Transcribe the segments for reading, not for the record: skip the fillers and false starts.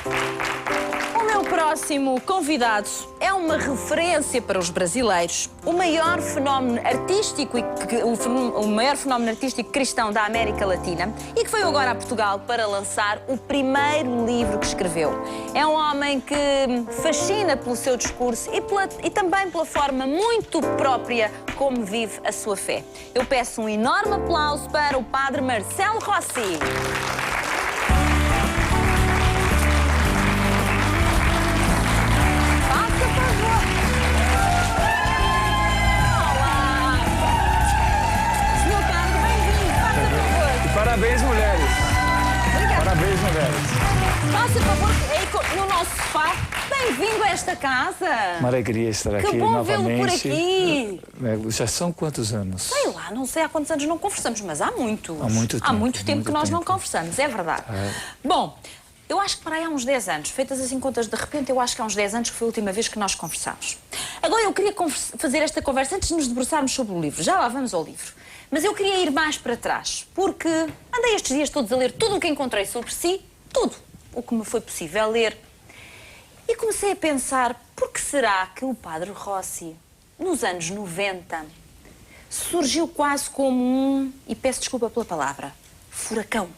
O meu próximo convidado é uma referência para os brasileiros, o maior fenómeno artístico o maior fenómeno artístico cristão da América Latina e que veio agora a Portugal para lançar o primeiro livro que escreveu. É um homem que fascina pelo seu discurso e também pela forma muito própria como vive a sua fé. Eu peço um enorme aplauso para o Padre Marcelo Rossi. Parabéns, mulheres. Obrigada. Parabéns, mulheres. Faça favor, aí no nosso sofá. Bem-vindo a esta casa. Uma alegria estar aqui que bom novamente. vê-lo por aqui. Já são quantos anos? Sei lá, não sei há quantos anos não conversamos, mas há muitos. Há muito tempo tempo que nós não conversamos, é verdade. Bom, eu acho que para aí há uns 10 anos, feitas assim contas de repente, eu acho que há uns 10 anos que foi a última vez que nós conversámos. Agora eu queria fazer esta conversa antes de nos debruçarmos sobre o livro. Já lá vamos ao livro. Mas eu queria ir mais para trás, porque andei estes dias todos a ler tudo o que encontrei sobre si, tudo o que me foi possível ler. E comecei a pensar, por que será que o Padre Rossi, nos anos 90, surgiu quase como e peço desculpa pela palavra, furacão.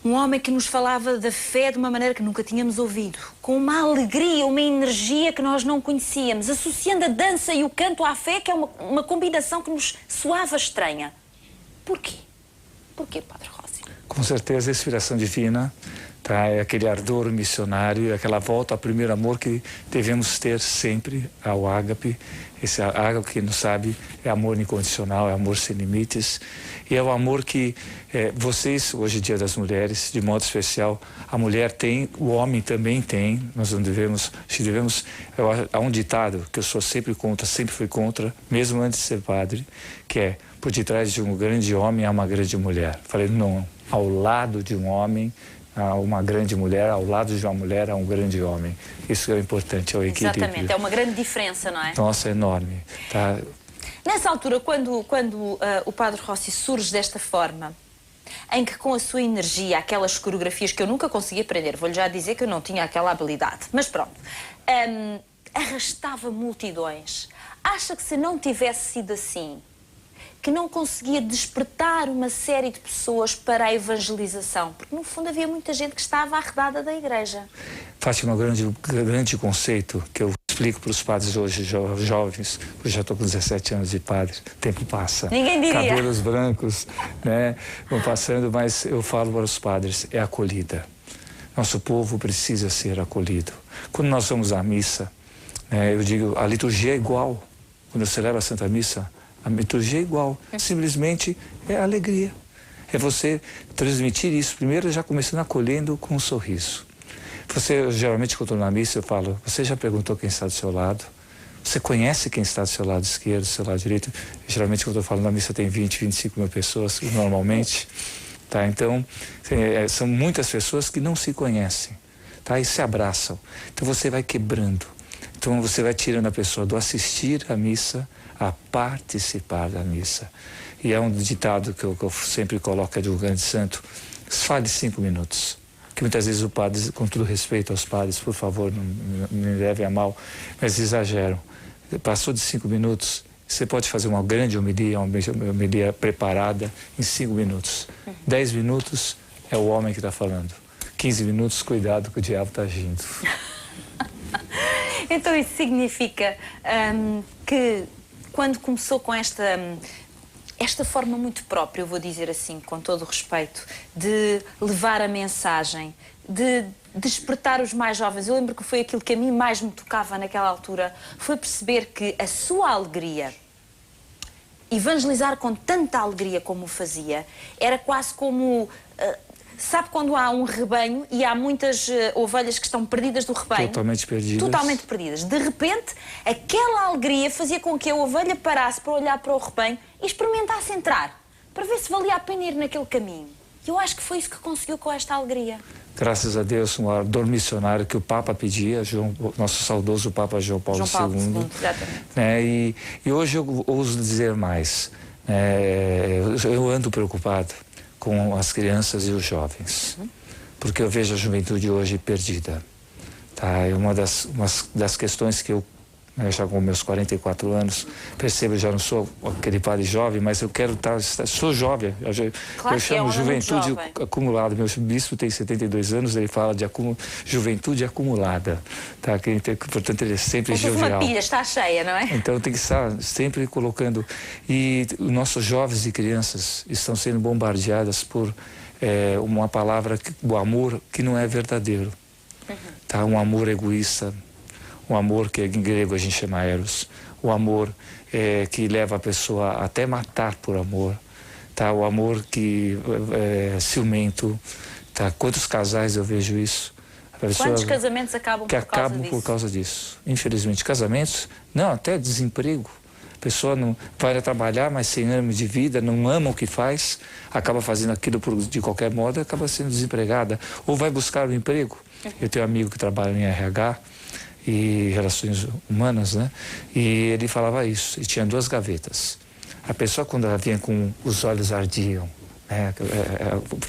Um homem que nos falava da fé de uma maneira que nunca tínhamos ouvido, com uma alegria, uma energia que nós não conhecíamos, associando a dança e o canto à fé, que é uma combinação que nos soava estranha. Porquê? Porquê, Padre Rossi? Com certeza, a inspiração divina, tá? É aquele ardor missionário, aquela volta ao primeiro amor que devemos ter sempre ao ágape. Esse ágape, quem não sabe, é amor incondicional, é amor sem limites. E é o amor que vocês, hoje, Dia das Mulheres, de modo especial, a mulher tem, o homem também tem. Nós não devemos, há um ditado que eu sou sempre contra, sempre fui contra, mesmo antes de ser padre, que é, por detrás de um grande homem há uma grande mulher. Falei, não, ao lado de um homem há uma grande mulher, ao lado de uma mulher há um grande homem. Isso é importante, é o equilíbrio. Exatamente, é uma grande diferença, não é? Nossa, é enorme, tá? Nessa altura, quando o Padre Rossi surge desta forma, em que com a sua energia, aquelas coreografias que eu nunca consegui aprender, vou-lhe já dizer que eu não tinha aquela habilidade, mas pronto, arrastava multidões. Acha que se não tivesse sido assim, que não conseguia despertar uma série de pessoas para a evangelização? Porque, no fundo, havia muita gente que estava arredada da igreja. Fátima, um grande conceito que eu explico para os padres hoje, jovens, eu já estou com 17 anos de padre, o tempo passa. Ninguém diria. Cabelos brancos, né, vão passando, mas eu falo para os padres, é acolhida. Nosso povo precisa ser acolhido. Quando nós vamos à missa, eu digo, a liturgia é igual. Quando eu celebro a Santa Missa, a liturgia é igual, simplesmente é alegria. É você transmitir isso, primeiro já começando acolhendo com um sorriso. Você, geralmente, quando eu estou na missa, eu falo, você já perguntou quem está do seu lado? Você conhece quem está do seu lado esquerdo, do seu lado direito? Geralmente, quando eu falo na missa, tem 20, 25 mil pessoas, normalmente. Tá? Então, são muitas pessoas que não se conhecem, tá? E se abraçam. Então, você vai quebrando. Então, você vai tirando a pessoa do assistir à missa a participar da missa. E é um ditado que eu sempre coloco, é de um grande santo, fale 5 minutos. Que muitas vezes o padre, com todo respeito aos padres, por favor, não me levem a mal, mas exageram. Passou de 5 minutos, você pode fazer uma grande homilia, uma homilia preparada em 5 minutos. 10 minutos é o homem que está falando. 15 minutos, cuidado que o diabo está agindo. Então isso significa que quando começou com esta forma muito própria, eu vou dizer assim, com todo o respeito, de levar a mensagem, de despertar os mais jovens, eu lembro que foi aquilo que a mim mais me tocava naquela altura, foi perceber que a sua alegria, evangelizar com tanta alegria como o fazia, era quase como... sabe quando há um rebanho e há muitas ovelhas que estão perdidas do rebanho? Totalmente perdidas. Totalmente perdidas. De repente, aquela alegria fazia com que a ovelha parasse para olhar para o rebanho e experimentasse entrar, para ver se valia a pena ir naquele caminho. E eu acho que foi isso que conseguiu com esta alegria. Graças a Deus, um ardor missionário que o Papa pedia, nosso saudoso Papa João Paulo II. Exatamente. E hoje eu ouso dizer mais. Eu ando preocupado com as crianças e os jovens. porque eu vejo a juventude hoje perdida. Tá? É uma das questões que eu já com meus 44 anos, percebo, já não sou aquele padre jovem, mas eu quero estar, sou jovem, Claro eu chamo juventude acumulada. Meu bispo tem 72 anos, ele fala de juventude acumulada, tá? Portanto, ele é sempre jovial. Uma pilha está cheia, não é? Então tem que estar sempre colocando, e os nossos jovens e crianças estão sendo bombardeadas por uma palavra, o amor, que não é verdadeiro, tá? Um amor egoísta, um amor que em grego a gente chama eros, o amor que leva a pessoa até matar por amor, tá? O amor que é ciumento, tá? Quantos casais eu vejo isso? Quantos casamentos acabam por causa disso? Infelizmente, casamentos, não, até desemprego. A pessoa não vai trabalhar, mas sem ânimo de vida, não ama o que faz, acaba fazendo aquilo de qualquer modo, acaba sendo desempregada. Ou vai buscar um emprego. Eu tenho um amigo que trabalha em RH, e relações humanas, né? E ele falava isso, e tinha 2 gavetas. A pessoa, quando ela vinha com os olhos ardiam, né?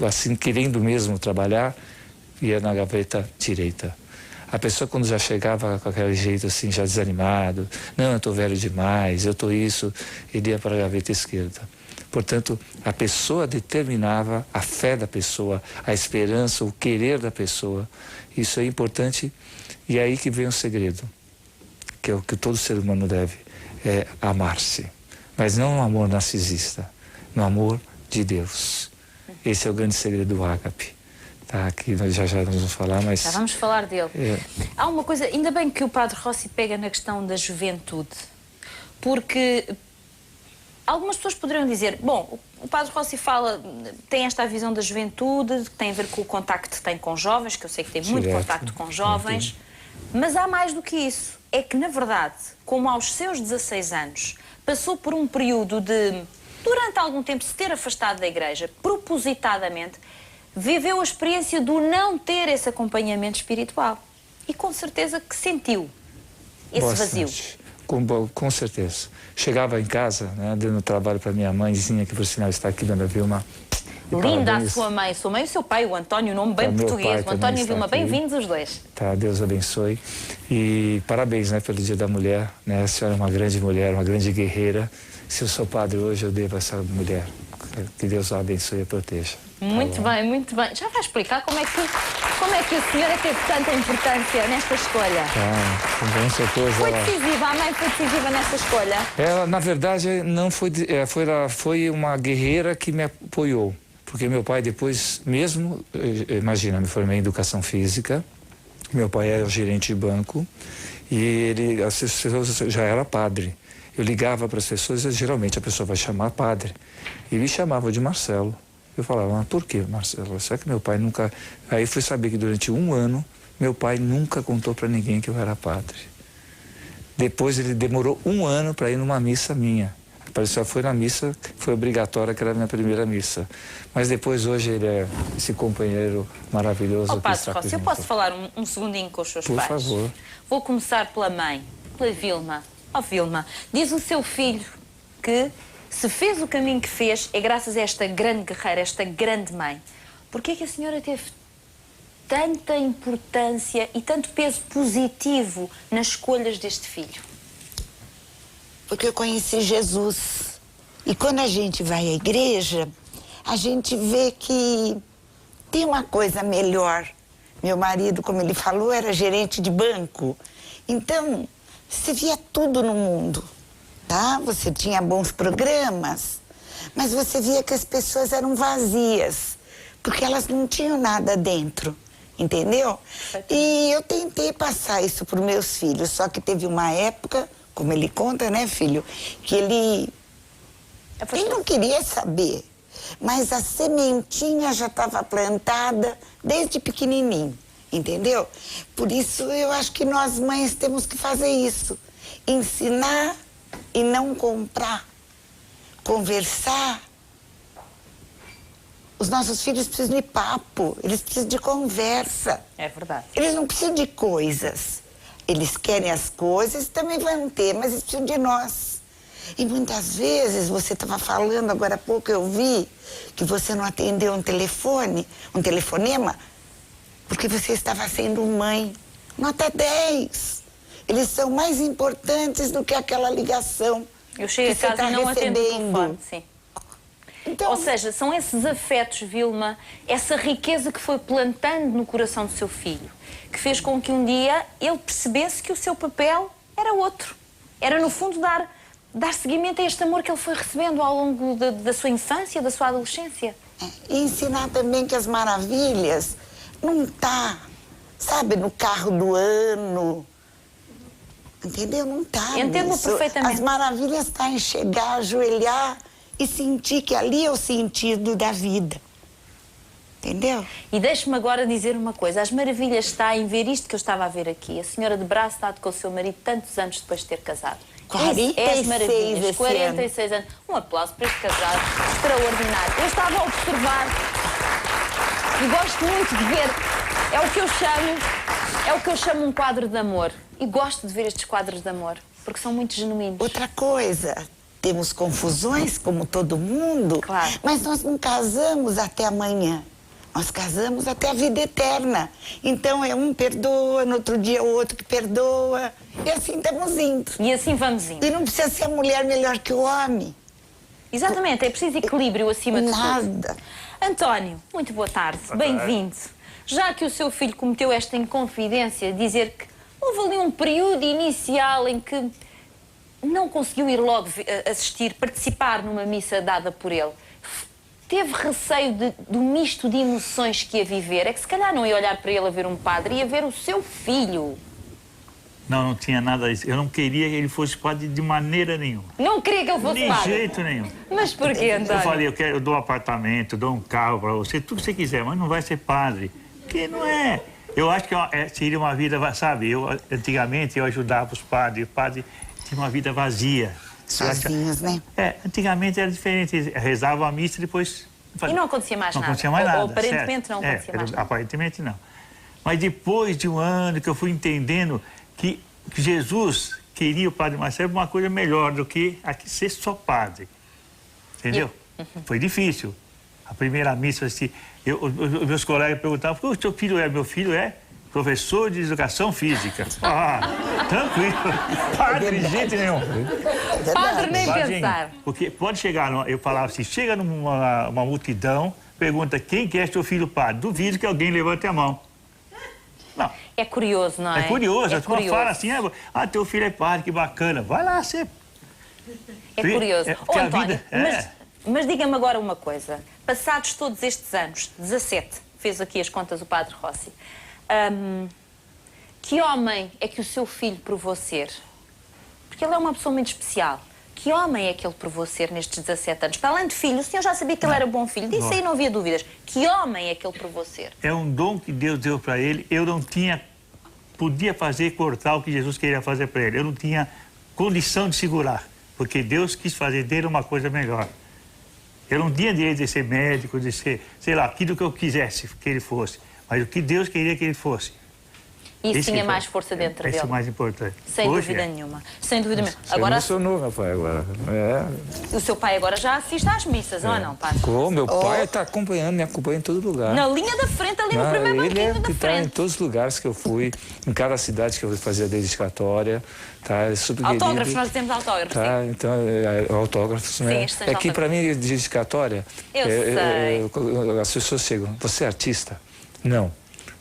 Assim, querendo mesmo trabalhar, ia na gaveta direita. A pessoa, quando já chegava com aquele jeito assim, já desanimado, não, eu estou velho demais, eu estou isso, ele ia para a gaveta esquerda. Portanto, a pessoa determinava a fé da pessoa, a esperança, o querer da pessoa. Isso é importante. E é aí que vem o segredo, que é o que todo ser humano deve, é amar-se. Mas não um amor narcisista, um amor de Deus. Esse é o grande segredo do ágape. Tá, aqui nós já vamos falar, mas... Já vamos falar dele. Há uma coisa, ainda bem que o Padre Rossi pega na questão da juventude, porque algumas pessoas poderiam dizer, bom, o Padre Rossi tem esta visão da juventude, que tem a ver com o contacto que tem com jovens, que eu sei que tem muito contacto com jovens, mas há mais do que isso. É que, na verdade, como aos seus 16 anos, passou por um período de, durante algum tempo, se ter afastado da igreja, propositadamente, viveu a experiência do não ter esse acompanhamento espiritual. E com certeza que sentiu esse vazio. Com certeza. Chegava em casa, né, dando trabalho para minha mãezinha, que por sinal está aqui, dona Vilma. Linda a sua mãe e o seu pai, o António, nome bem português. O António e a Vilma, bem-vindos os dois. Tá, Deus abençoe. E parabéns, né, pelo Dia da Mulher. Né? A senhora é uma grande mulher, uma grande guerreira. Se eu sou padre hoje, eu devo a essa mulher. Que Deus a abençoe e a proteja. Muito bem, muito bem. Já vai explicar como é que a senhora teve tanta importância nesta escolha? Com certeza. Foi decisiva, a mãe foi decisiva nesta escolha? Ela, na verdade, não foi uma guerreira que me apoiou. Porque meu pai depois, mesmo, imagina, me formei em educação física, meu pai era gerente de banco e as pessoas já era padre. Eu ligava para as pessoas e geralmente a pessoa vai chamar padre. E me chamava de Marcelo. Eu falava, mas por que, Marcelo? Será que meu pai nunca... Aí fui saber que durante 1 ano, meu pai nunca contou para ninguém que eu era padre. Depois ele demorou 1 ano para ir numa missa minha. Só foi na missa, foi obrigatória, que era a minha primeira missa. Mas depois, hoje, ele é esse companheiro maravilhoso. Padre Rossi, eu posso falar um segundinho com os seus pais? Por favor. Vou começar pela mãe, pela Vilma. Vilma, diz o seu filho que se fez o caminho que fez é graças a esta grande guerreira, esta grande mãe. Porquê é que a senhora teve tanta importância e tanto peso positivo nas escolhas deste filho? Porque eu conheci Jesus. E quando a gente vai à igreja, a gente vê que tem uma coisa melhor. Meu marido, como ele falou, era gerente de banco. Então, você via tudo no mundo, tá? Você tinha bons programas, mas você via que as pessoas eram vazias, porque elas não tinham nada dentro, entendeu? E eu tentei passar isso para os meus filhos, só que teve uma época, como ele conta, né, filho, que ele não queria saber, mas a sementinha já estava plantada desde pequenininho, entendeu? Por isso eu acho que nós mães temos que fazer isso, ensinar e não comprar, conversar. Os nossos filhos precisam de papo, eles precisam de conversa. É verdade. Eles não precisam de coisas. Eles querem as coisas, também vão ter, mas eles precisam de nós. E muitas vezes, você estava falando, agora há pouco eu vi, que você não atendeu um telefone, um telefonema, porque você estava sendo mãe. Nota 10. Eles são mais importantes do que aquela ligação. Eu chego a que você casa tá e não atendo o recebendo. telefone, sim. Então, Ou seja, são esses afetos, Vilma, essa riqueza que foi plantando no coração do seu filho, que fez com que um dia ele percebesse que o seu papel era outro. Era, no fundo, dar seguimento a este amor que ele foi recebendo ao longo da sua infância, da sua adolescência. e ensinar também que as maravilhas não tá, sabe, no carro do ano. Entendeu? Não tá. Entendo nisso. perfeitamente. As maravilhas estão em chegar, ajoelhar e sentir que ali é o sentido da vida. Entendeu? E deixe-me agora dizer uma coisa. As maravilhas está em ver isto que eu estava a ver aqui. A senhora de braço dado com o seu marido tantos anos depois de ter casado. 46 Isso é as maravilhas. esse 46 anos. Um aplauso para este casado extraordinário. Eu estava a observar e gosto muito de ver. É o que eu chamo um quadro de amor. E gosto de ver estes quadros de amor, porque são muito genuínos. Outra coisa, temos confusões, como todo mundo, Claro. mas nós não casamos até amanhã. Nós casamos até a vida eterna. Então é um perdoa, no outro dia o outro que perdoa. E assim estamos indo. E assim vamos indo. E não precisa ser a mulher melhor que o homem. Exatamente, é preciso equilíbrio acima de tudo. Nada. António, muito boa tarde, bem-vindo. Já que o seu filho cometeu esta inconfidência, dizer que houve ali um período inicial em que não conseguiu ir logo assistir, participar numa missa dada por ele. Teve receio do misto de emoções que ia viver. É que se calhar não ia olhar para ele a ver um padre, ia ver o seu filho. Não, não tinha nada disso. Eu não queria que ele fosse padre de maneira nenhuma. Não queria que ele fosse De padre. jeito nenhum. Mas porquê, António? Eu falei, eu dou um apartamento, dou um carro para você, tudo que você quiser, mas não vai ser padre. Porque não é. Eu acho que seria uma vida, sabe, antigamente eu ajudava os padres, o padre tinha uma vida vazia. Sozinhos, né? Antigamente era diferente, eles rezavam a missa e depois... E não acontecia mais não nada? Acontecia mais Ou nada, aparentemente certo? não acontecia mais nada? Aparentemente não. Mas depois de um ano que eu fui entendendo que Jesus queria o padre Marcelo uma coisa melhor do que ser só padre. Entendeu? Foi difícil. A primeira missa, assim, os meus colegas perguntavam, o seu filho é? Meu filho é professor de educação física. Ah, tranquilo. Padre, de jeito nenhum. Padre nem Padre, pensar. porque pode chegar, eu falava assim, chega numa multidão, pergunta quem quer seu filho padre. Duvido que alguém levante a mão. Não. É curioso, não é? É curioso. É A turma curioso. fala assim, teu filho é padre, que bacana. Vai lá, você... É curioso. porque a António, vida- mas diga-me agora uma coisa. Passados todos estes anos, 17, fez aqui as contas o padre Rossi, que homem é que o seu filho provou ser? Porque ele é uma pessoa muito especial. Que homem é que ele provou ser nestes 17 anos? Para além de filho, o senhor já sabia que ele era bom filho. Disso aí não havia dúvidas. Que homem é que ele provou ser? É um dom que Deus deu para ele. Eu não podia cortar o que Jesus queria fazer para ele. Eu não tinha condição de segurar, porque Deus quis fazer dele uma coisa melhor. Eu não tinha direito de ser médico, de ser, sei lá, aquilo que eu quisesse que ele fosse, mas o que Deus queria que ele fosse. Isso tinha mais força dentro Esse é dele. o mais importante. Sem Hoje dúvida é. nenhuma. Sem dúvida nenhuma. Você Agora, emocionou, meu pai, agora. o seu pai agora já assiste às missas, ou não, padre? Meu pai está acompanhando, me acompanha em todo lugar. Na linha da frente, ali no primeiro Ele banquinho da que está em frente. todos os lugares que eu fui, em cada cidade que eu fazia dedicatória, tá? É super Autógrafos, querido. nós temos autógrafos, Tá, sim. então, autógrafos, né? estes são É que para autógrafos. mim, dedicatória, Eu sei. as pessoas chegam, você é artista? Não.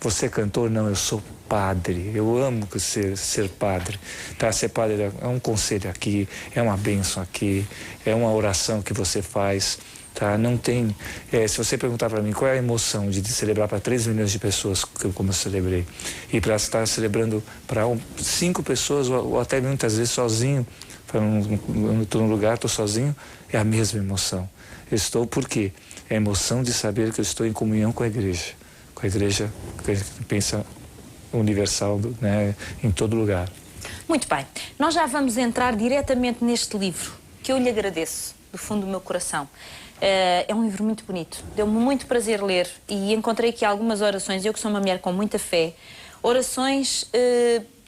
Você é cantor? Não, eu sou padre. Eu amo ser padre. Tá? Ser padre é um conselho aqui, é uma bênção aqui, é uma oração que você faz. Tá? Não tem... se você perguntar para mim qual é a emoção de celebrar para 3 milhões de pessoas, como eu celebrei, e para estar celebrando para 5 pessoas, ou até muitas vezes sozinho, eu estou num lugar, estou sozinho, é a mesma emoção. Eu estou por quê? É a emoção de saber que eu estou em comunhão com a igreja que pensa universal, né, em todo lugar. Muito bem. Nós já vamos entrar diretamente neste livro, que eu lhe agradeço, do fundo do meu coração. É um livro muito bonito. Deu-me muito prazer ler e encontrei aqui algumas orações. Eu que sou uma mulher com muita fé. Orações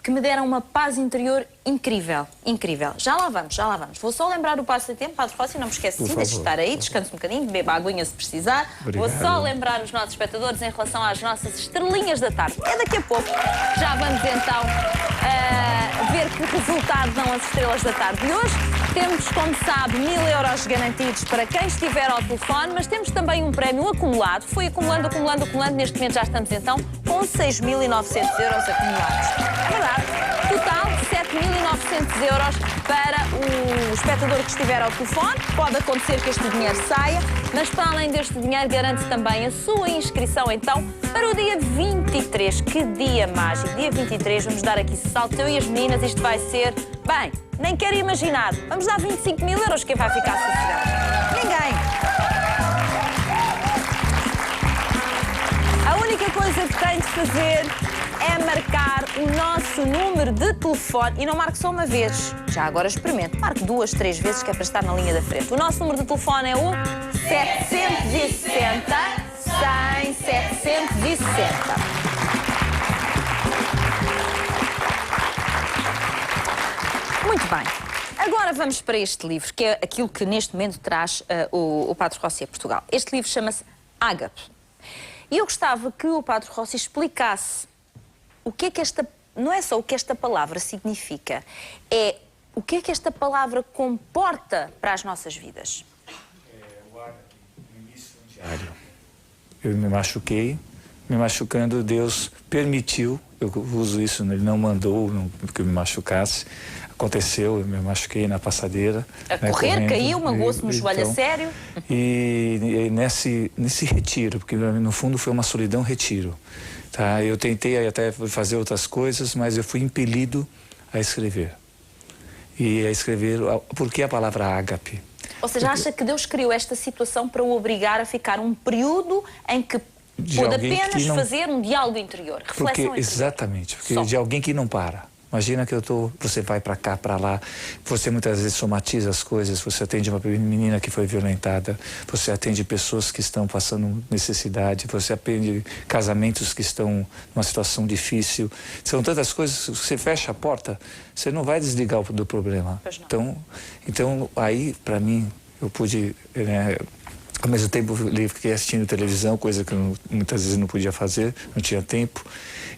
que me deram uma paz interior incrível, incrível. Já lá vamos, já lá vamos. Vou só lembrar o passatempo, Padre Rossi, não me esquece de estar aí, descanse um bocadinho, beba a aguinha se precisar. Obrigado. Vou só lembrar os nossos espectadores em relação às nossas estrelinhas da tarde. É daqui a pouco. Já vamos então ver que resultado dão as estrelas da tarde de hoje. Temos, como sabe, 1000 euros garantidos para quem estiver ao telefone, mas temos também um prémio acumulado. Foi acumulando, acumulando, acumulando. Neste momento já estamos então com 6.900 euros acumulados. É verdade. Total de 7.900 euros para o espectador que estiver ao telefone. Pode acontecer que este dinheiro saia, mas para além deste dinheiro garante também a sua inscrição então para o dia 23. Que dia mágico! Dia 23, vamos dar aqui salto, eu e as meninas, isto vai ser... Bem, nem quero imaginar. Vamos dar 25.000 euros, quem vai ficar sossegado? Ninguém. A única coisa que tem de fazer é marcar o nosso número de telefone. E não marque só uma vez. Já agora experimente. Marque 2, 3 vezes, que é para estar na linha da frente. O nosso número de telefone é o 760 100 760. Muito bem. Agora vamos para este livro, que é aquilo que neste momento traz o Padre Rossi a Portugal. Este livro chama-se Ágape. E eu gostava que o Padre Rossi explicasse o que é que esta... Não é só o que esta palavra significa, é o que é que esta palavra comporta para as nossas vidas. O ágape, no início diário. Eu me machucando, Deus permitiu, eu uso isso, Ele não mandou que eu me machucasse. Aconteceu, eu me machuquei na passadeira. A correr, caiu, magoou-se no joelho a sério. E nesse retiro, porque no fundo foi uma solidão retiro. Tá? Eu tentei até fazer outras coisas, mas eu fui impelido a escrever. E a escrever, por que a palavra ágape? Ou seja, acha que Deus criou esta situação para o obrigar a ficar um período em que pôde apenas fazer um diálogo interior, reflexão interior? Exatamente, porque de alguém que não para. Imagina que você vai para cá, para lá, você muitas vezes somatiza as coisas, você atende uma menina que foi violentada, você atende pessoas que estão passando necessidade, você atende casamentos que estão numa situação difícil. São tantas coisas, você fecha a porta, você não vai desligar do problema. Então aí, para mim, eu pude... Ao mesmo tempo, eu fiquei assistindo televisão, coisa que eu muitas vezes não podia fazer, não tinha tempo.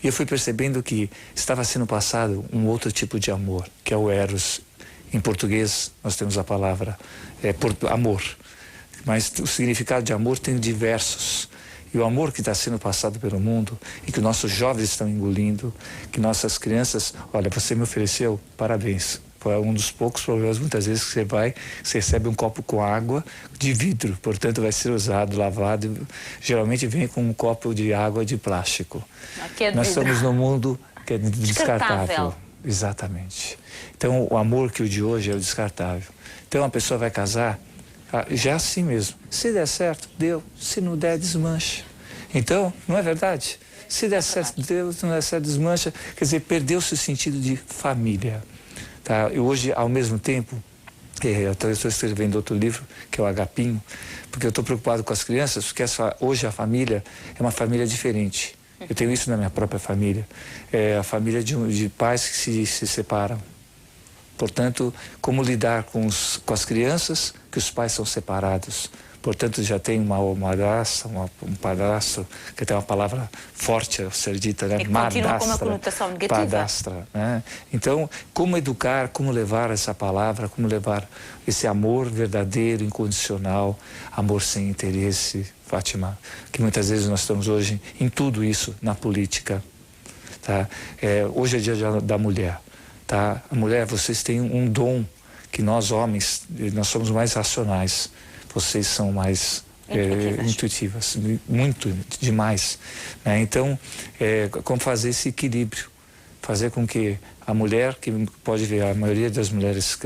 E eu fui percebendo que estava sendo passado um outro tipo de amor, que é o eros. Em português, nós temos a palavra amor. Mas o significado de amor tem diversos. E o amor que está sendo passado pelo mundo e que nossos jovens estão engolindo, que nossas crianças... Olha, você me ofereceu, parabéns. É um dos poucos problemas, muitas vezes, que você recebe um copo com água de vidro, portanto vai ser usado, lavado, geralmente vem com um copo de água de plástico. Nós estamos num mundo que é descartável. Exatamente. Então o amor que o de hoje é o descartável. Então a pessoa vai casar, já é assim mesmo. Se der certo, deu. Se não der, desmancha. Então, não é verdade? Se der certo, deu. Se não der certo, desmancha. Quer dizer, perdeu-se o sentido de família. Tá? E hoje, ao mesmo tempo, eu estou escrevendo outro livro, que é o Agapinho, porque eu estou preocupado com as crianças, porque hoje a família é uma família diferente. Eu tenho isso na minha própria família. É a família de pais que se separam. Portanto, como lidar com as crianças que os pais são separados. Portanto, já tem um padrasto, que tem uma palavra forte a ser dita, né? E continua com uma conotação negativa. Padastra, né? Então, como educar, como levar essa palavra, como levar esse amor verdadeiro, incondicional, amor sem interesse, Fátima, que muitas vezes nós estamos hoje em tudo isso, na política. Tá? Hoje é dia da mulher. Tá? A mulher, vocês têm um dom que nós homens, nós somos mais racionais. Vocês são mais intuitivas, muito demais. Né? Então, como fazer esse equilíbrio? Fazer com que a mulher, que pode ver, a maioria das mulheres,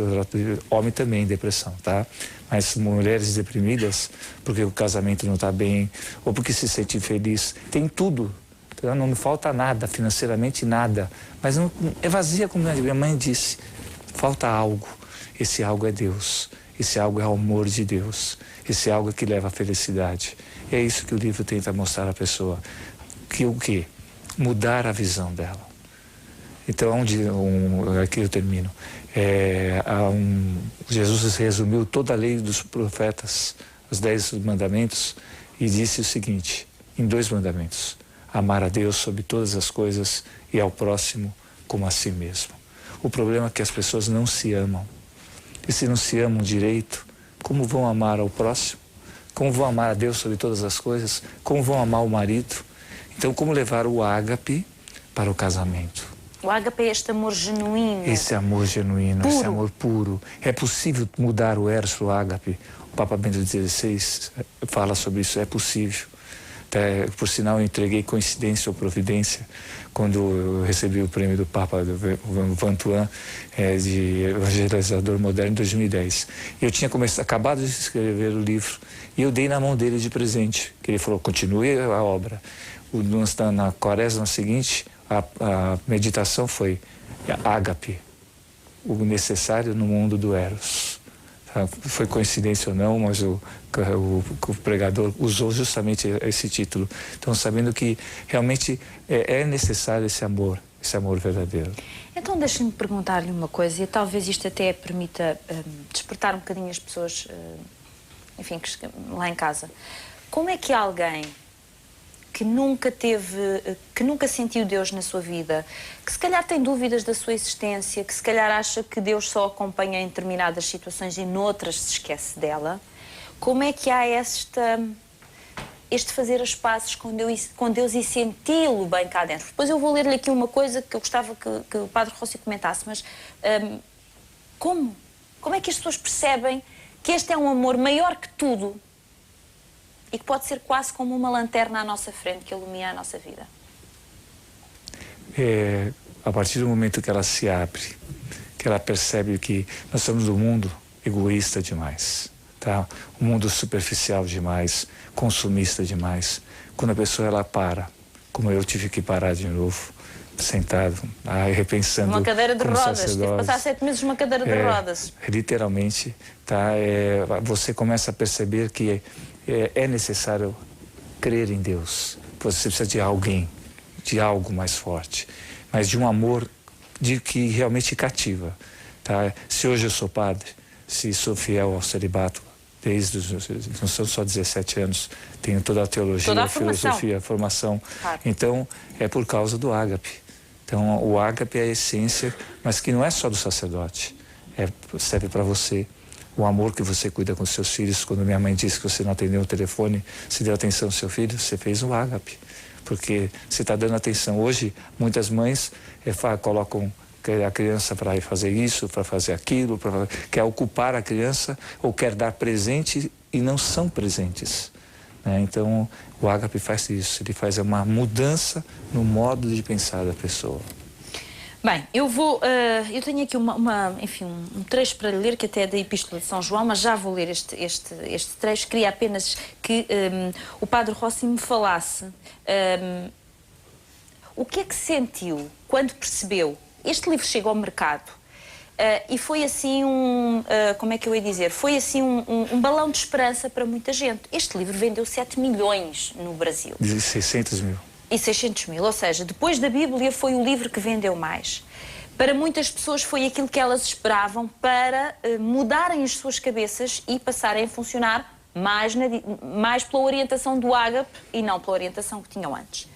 homem também em depressão, tá? Mas mulheres deprimidas, porque o casamento não está bem, ou porque se sente infeliz, tem tudo. Não me falta nada, financeiramente nada. Mas não, é vazia, como minha mãe disse. Falta algo. Esse algo é Deus. Esse algo é o amor de Deus. Esse algo que leva à felicidade. E é isso que o livro tenta mostrar à pessoa. Que o quê? Mudar a visão dela. Então, aqui eu termino. Jesus resumiu toda a lei dos profetas, os 10 mandamentos, e disse o seguinte, em 2 mandamentos: amar a Deus sobre todas as coisas e ao próximo como a si mesmo. O problema é que as pessoas não se amam. E se não se amam direito, como vão amar ao próximo? Como vão amar a Deus sobre todas as coisas? Como vão amar o marido? Então, como levar o ágape para o casamento? O ágape é este amor genuíno. Esse amor genuíno, puro. esse amor puro. É possível mudar o eros para o ágape? O Papa Bento XVI fala sobre isso, é possível. Por sinal, eu entreguei coincidência ou providência quando eu recebi o prêmio do Papa Vantuan de evangelizador moderno em 2010. Eu tinha acabado de escrever o livro e eu dei na mão dele de presente, que ele falou: continue a obra. Na quaresma seguinte, a meditação foi ágape, o necessário no mundo do eros. Foi coincidência ou não, mas o pregador usou justamente esse título. Então, sabendo que realmente é necessário esse amor verdadeiro. Então, deixe-me perguntar-lhe uma coisa, e talvez isto até permita despertar um bocadinho as pessoas, enfim, lá em casa. Como é que alguém que nunca sentiu Deus na sua vida, que se calhar tem dúvidas da sua existência, que se calhar acha que Deus só acompanha em determinadas situações e noutras se esquece dela, como é que há este fazer as pazes com Deus e senti-lo bem cá dentro? Depois eu vou ler-lhe aqui uma coisa que eu gostava que o Padre Rossi comentasse, mas como é que as pessoas percebem que este é um amor maior que tudo e que pode ser quase como uma lanterna à nossa frente que ilumina a nossa vida? A partir do momento que ela se abre, que ela percebe que nós somos um mundo egoísta demais, tá? Um mundo superficial demais, consumista demais. Quando a pessoa ela para, como eu tive que parar de novo, sentado, repensando. Uma cadeira de rodas, tive que passar 7 meses numa cadeira de rodas. Literalmente, tá? Você começa a perceber que é necessário crer em Deus. Você precisa de alguém, de algo mais forte, mas de um amor que realmente cativa. Tá? Se hoje eu sou padre, se sou fiel ao celibato, não são só 17 anos, tenho toda a teologia, toda a filosofia, formação. Claro. Então, é por causa do ágape. Então, o ágape é a essência, mas que não é só do sacerdote, serve para você. O amor que você cuida com seus filhos. Quando minha mãe disse que você não atendeu o telefone, se deu atenção ao seu filho, você fez um ágape. Porque você está dando atenção. Hoje, muitas mães colocam a criança para ir fazer isso, para fazer aquilo, quer ocupar a criança ou quer dar presente e não são presentes. Né? Então, o ágape faz isso. Ele faz uma mudança no modo de pensar da pessoa. Bem, eu tenho aqui um trecho para ler, que até é da Epístola de São João, mas já vou ler este trecho. Queria apenas que o Padre Rossi me falasse o que é que sentiu quando percebeu. Este livro chegou ao mercado e foi assim como é que eu ia dizer? Foi assim um balão de esperança para muita gente. Este livro vendeu 7 milhões no Brasil. E 600 mil. E 600 mil, ou seja, depois da Bíblia foi o livro que vendeu mais. Para muitas pessoas foi aquilo que elas esperavam para mudarem as suas cabeças e passarem a funcionar mais pela orientação do ágape e não pela orientação que tinham antes.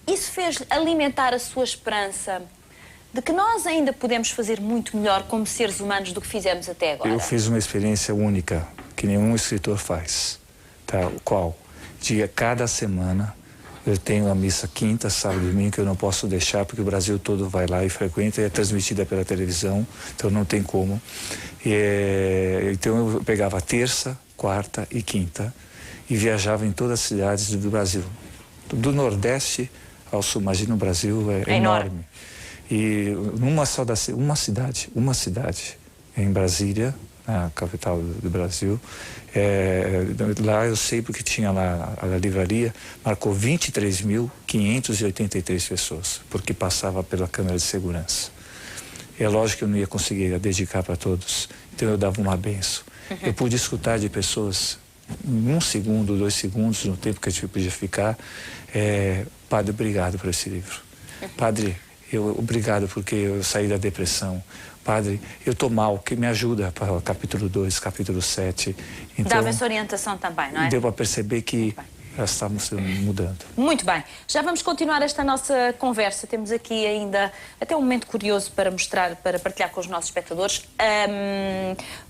Isso fez alimentar a sua esperança de que nós ainda podemos fazer muito melhor como seres humanos do que fizemos até agora? Eu fiz uma experiência única, que nenhum escritor faz. Tá? Qual? Cada semana eu tenho a missa quinta, sábado e domingo, que eu não posso deixar, porque o Brasil todo vai lá e frequenta, e é transmitida pela televisão, então não tem como. Então eu pegava terça, quarta e quinta e viajava em todas as cidades do Brasil. Do Nordeste ao Sul. Imagina, o Brasil é enorme. E uma cidade em Brasília, na capital do Brasil, lá eu sei porque tinha lá a livraria, marcou 23.583 pessoas, porque passava pela câmera de segurança. É lógico que eu não ia conseguir dedicar para todos, então eu dava uma benção. Eu pude escutar de pessoas, em 1 segundo, 2 segundos, no tempo que a gente podia ficar, Padre, obrigado por esse livro. Padre, Obrigado porque eu saí da depressão. Padre, eu estou mal, que me ajuda para o capítulo 2, capítulo 7. Então, dava essa orientação também, não é? Deu para perceber que estamos mudando. Muito bem. Já vamos continuar esta nossa conversa. Temos aqui ainda até um momento curioso para mostrar, para partilhar com os nossos espectadores.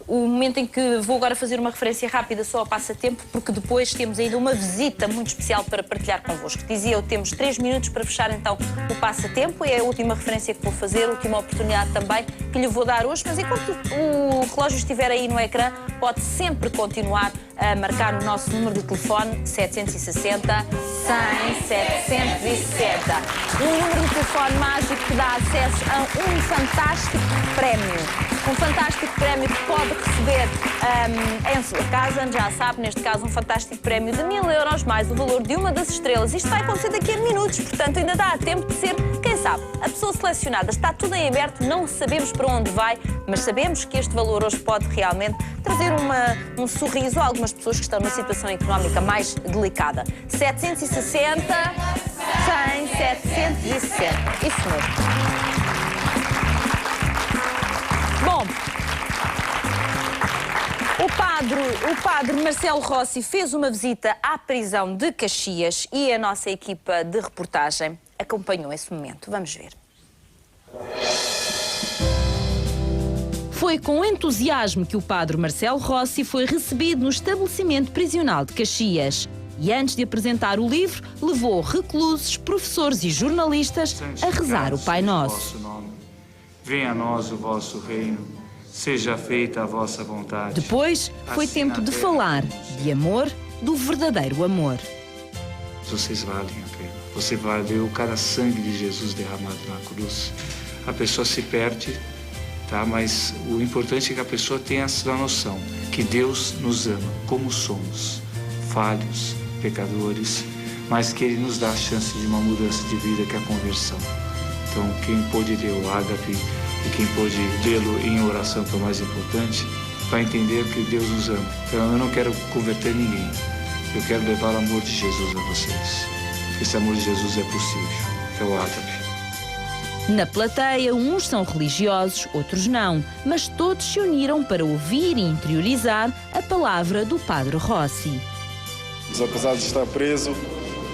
O momento em que vou agora fazer uma referência rápida só ao passatempo, porque depois temos ainda uma visita muito especial para partilhar convosco. Dizia eu, temos 3 minutos para fechar então o passatempo. É a última referência que vou fazer, a última oportunidade também que lhe vou dar hoje. Mas enquanto o relógio estiver aí no ecrã, pode sempre continuar a marcar o nosso número de telefone 760 100 760. Um número de telefone mágico que dá acesso a um fantástico prémio. Um fantástico prémio que pode receber em sua casa, já sabe, neste caso um fantástico prémio de 1000 euros mais o valor de uma das estrelas. Isto vai acontecer daqui a minutos, portanto ainda dá tempo de ser, quem sabe, a pessoa selecionada. Está tudo em aberto, não sabemos para onde vai, mas sabemos que este valor hoje pode realmente trazer um sorriso a algumas pessoas que estão numa situação económica mais delicada. 760 100 760. Isso mesmo. Bom, o padre Marcelo Rossi fez uma visita à prisão de Caxias e a nossa equipa de reportagem acompanhou esse momento. Vamos ver. Foi com entusiasmo que o padre Marcelo Rossi foi recebido no estabelecimento prisional de Caxias. E antes de apresentar o livro, levou reclusos, professores e jornalistas a rezar o Pai Nosso. Venha a nós o vosso reino, seja feita a vossa vontade. Depois, foi tempo de falar de amor, do verdadeiro amor. Vocês valem a pena. Você valeu cada sangue de Jesus derramado na cruz. A pessoa se perde, tá? Mas o importante é que a pessoa tenha essa noção que Deus nos ama como somos, falhos, pecadores, mas que Ele nos dá a chance de uma mudança de vida, que é a conversão. Então, quem pôde ler o ágape e quem pôde lê-lo em oração, que é o mais importante, vai entender que Deus nos ama. Então, eu não quero converter ninguém. Eu quero levar o amor de Jesus a vocês. Esse amor de Jesus é possível, que é o ágape. Na plateia, uns são religiosos, outros não, mas todos se uniram para ouvir e interiorizar a palavra do Padre Rossi. Apesar de estar preso,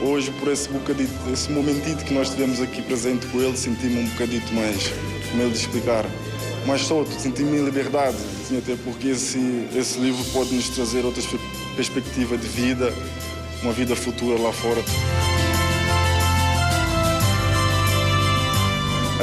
hoje, por esse bocadito, esse momentito que nós tivemos aqui presente com ele, senti-me um bocadito mais, como ele de explicar, mais solto, senti-me em liberdade, até porque esse livro pode nos trazer outras perspectivas de vida, uma vida futura lá fora.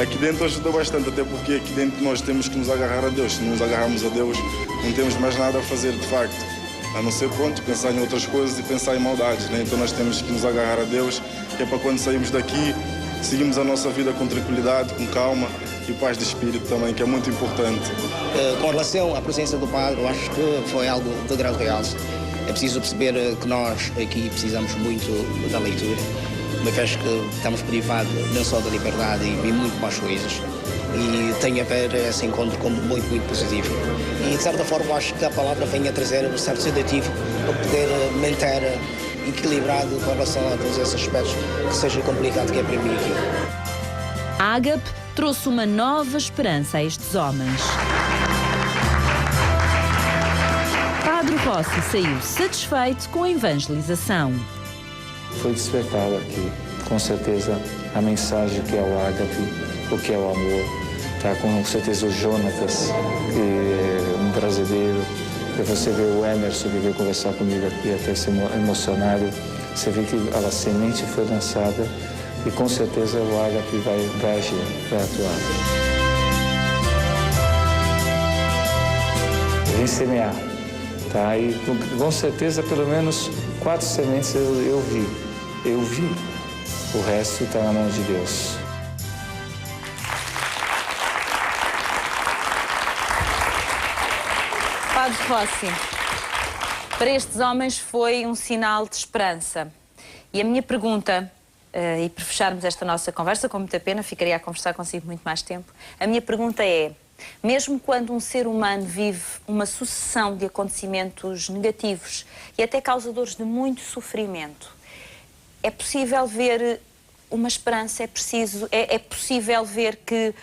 Aqui dentro ajudou bastante, até porque aqui dentro nós temos que nos agarrar a Deus. Se não nos agarrarmos a Deus, não temos mais nada a fazer de facto. A não ser, pronto, pensar em outras coisas e pensar em maldades, né? Então nós temos que nos agarrar a Deus, que é para quando saímos daqui, seguimos a nossa vida com tranquilidade, com calma e paz de espírito também, que é muito importante. Com relação à presença do Padre, eu acho que foi algo de grande realce. É preciso perceber que nós aqui precisamos muito da leitura, uma vez que estamos privados não só da liberdade e muito mais coisas. E tenho a ver esse encontro como muito, muito positivo. E, de certa forma, acho que a palavra vem a trazer um certo sedativo para poder manter equilibrado com relação a todos esses aspectos que seja complicado, que é para mim aqui. Ágape trouxe uma nova esperança a estes homens. Padre Rossi saiu satisfeito com a evangelização. Foi despertado aqui, com certeza, a mensagem que é o ágape, o que é o amor. Tá, com certeza o Jonatas, que é um brasileiro. E você vê o Emerson, que veio conversar comigo aqui, até se emocionado. Você vê que a semente foi lançada e com certeza o ágape vai agir, vai atuar. Vem semear, tá? E com certeza pelo menos 4 sementes eu vi. O resto está na mão de Deus. Padre Rossi, para estes homens foi um sinal de esperança. E a minha pergunta, e para fecharmos esta nossa conversa, com muita pena, ficaria a conversar consigo muito mais tempo, a minha pergunta é, mesmo quando um ser humano vive uma sucessão de acontecimentos negativos e até causadores de muito sofrimento, é possível ver uma esperança, é possível ver que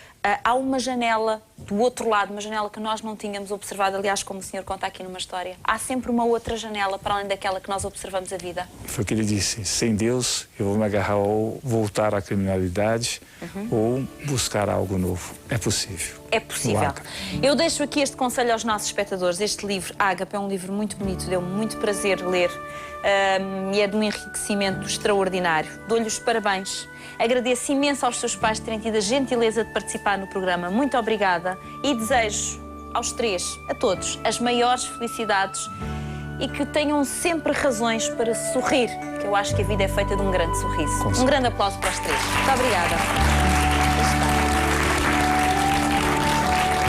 há uma janela do outro lado, uma janela que nós não tínhamos observado, aliás, como o senhor conta aqui numa história. Há sempre uma outra janela para além daquela que nós observamos a vida. Foi o que ele disse, sem Deus eu vou me agarrar ou voltar à criminalidade ou buscar algo novo. É possível. É possível. Eu deixo aqui este conselho aos nossos espectadores. Este livro, Ágape, é um livro muito bonito, deu-me muito prazer ler e é de um enriquecimento extraordinário. Dou-lhe os parabéns. Agradeço imenso aos seus pais terem tido a gentileza de participar no programa. Muito obrigada e desejo aos três, a todos, as maiores felicidades e que tenham sempre razões para sorrir, que eu acho que a vida é feita de um grande sorriso. Um grande aplauso para os três. Muito obrigada.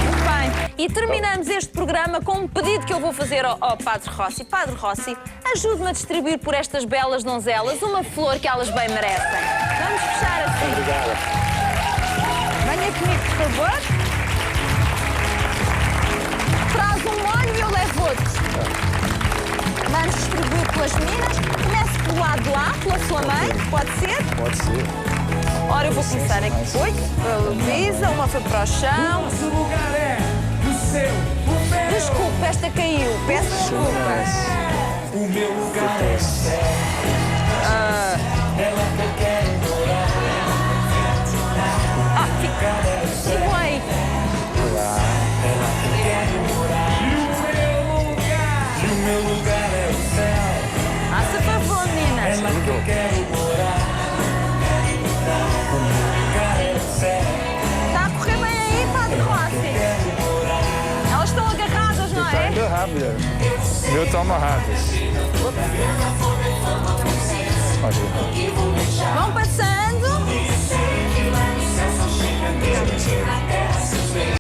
Muito bem. E terminamos este programa com um pedido que eu vou fazer ao Padre Rossi. Padre Rossi, ajude-me a distribuir por estas belas donzelas uma flor que elas bem merecem. Vamos fechar assim. Obrigada. Venha comigo, por favor. Traz um molho e eu levo outro. Vamos distribuir pelas meninas. Comece pelo lado de lá, pela sua mãe. Pode ser? Pode ser. Ora, eu vou começar aqui. Oi, a Luísa, uma foi para o chão. Nosso lugar é o seu, o meu. Desculpe, esta caiu. Peço desculpa. O meu lugar é o céu. Ela que quer morar. Ficou aí. Ela que quer morar. E o meu lugar é o céu. Faça favor, meninas. Ela que quer morar. O meu lugar é o céu. Está a correr bem aí, Padre Rossi? Elas estão agarradas, não é? Tá rápido. Meu está amarrado. Vão passando.